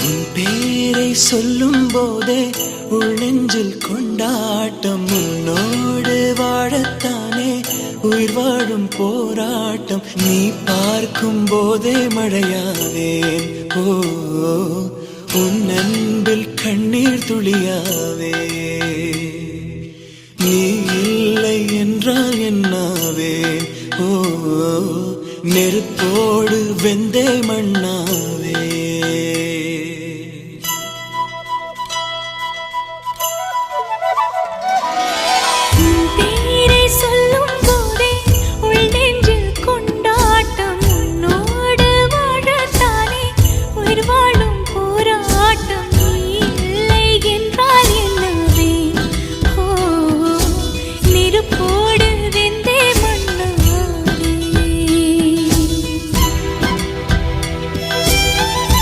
உன் பேரை சொல்லும் போதே உள்ளெஞ்சில் கொண்டாட்டம். உன்னோடு வாழத்தானே உயிர் வாழும் போராட்டம். நீ பார்க்கும் போதே மழையாவேன். ஓ உன் அன்பில் கண்ணீர் துளியாவே. நீ இல்லை என்றால் என்னாவேன். ஓ நெருப்போடு வெந்தே மண்ணாவே.